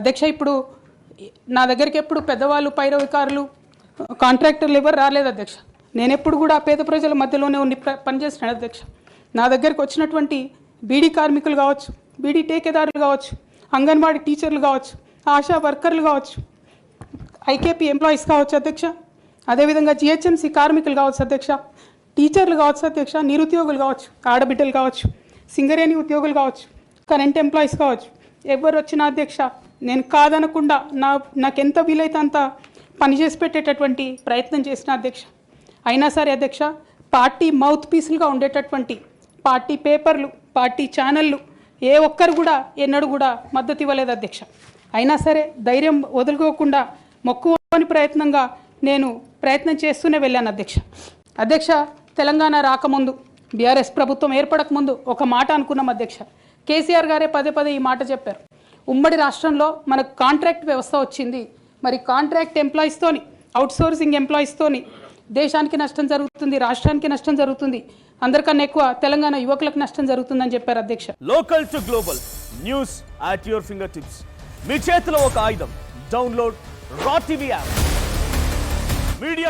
అధ్యక్ష ఇప్పుడు నా దగ్గరికి ఎప్పుడు పెద్దవాళ్ళు పైరవికారులు కాంట్రాక్టర్లు ఎవరు రాలేదు అధ్యక్ష. నేను ఎప్పుడు కూడా పేద ప్రజల మధ్యలోనే ఉండి పనిచేస్తున్నాను అధ్యక్ష. నా దగ్గరికి వచ్చినటువంటి బీడీ కార్మికులు కావచ్చు, బీడీ టేకేదారులు కావచ్చు, అంగన్వాడీ టీచర్లు కావచ్చు, ఆశా వర్కర్లు కావచ్చు, ఐకేపీ ఎంప్లాయీస్ కావచ్చు అధ్యక్ష, అదేవిధంగా జిహెచ్ఎంసీ కార్మికులు కావచ్చు అధ్యక్ష, టీచర్లు కావచ్చు అధ్యక్ష, నిరుద్యోగులు కావచ్చు, ఆడబిడ్డలు కావచ్చు, సింగరేణి ఉద్యోగులు కావచ్చు, కరెంట్ ఎంప్లాయీస్ కావచ్చు, ఎవరు వచ్చినా అధ్యక్ష నేను కాదనకుండా నాకెంత వీలైతే అంత పనిచేసి పెట్టేటటువంటి ప్రయత్నం చేసిన అధ్యక్ష. అయినా సరే అధ్యక్ష పార్టీ మౌత్ పీసులుగా ఉండేటటువంటి పార్టీ పేపర్లు, పార్టీ ఛానళ్ళు ఏ ఒక్కరు కూడా ఎన్నడూ కూడా మద్దతు ఇవ్వలేదు అధ్యక్ష. అయినా సరే ధైర్యం వదులుకోకుండా మొక్కువని ప్రయత్నంగా నేను ప్రయత్నం చేస్తూనే వెళ్ళాను అధ్యక్ష. అధ్యక్ష తెలంగాణ రాకముందు, బీఆర్ఎస్ ప్రభుత్వం ఏర్పడకముందు ఒక మాట అనుకున్నాం అధ్యక్ష. కేసీఆర్ గారే పదే పదే ఈ మాట చెప్పారు. ఉమ్మడి రాష్ట్రంలో మనకు కాంట్రాక్ట్ వ్యవస్థ వచ్చింది, మరి కాంట్రాక్ట్ ఎంప్లాయీస్తోని, అవుట్సోర్సింగ్ ఎంప్లాయీస్తోని దేశానికి నష్టం జరుగుతుంది, రాష్ట్రానికి నష్టం జరుగుతుంది, అందరికన్నా ఎక్కువ తెలంగాణ యువకులకు నష్టం జరుగుతుందని చెప్పారు అధ్యక్ష. Local to global news at your fingertips. మీ చేతిలో ఒక ఆయుధం. డౌన్లోడ్ రా టీవీ యాప్. మీడియా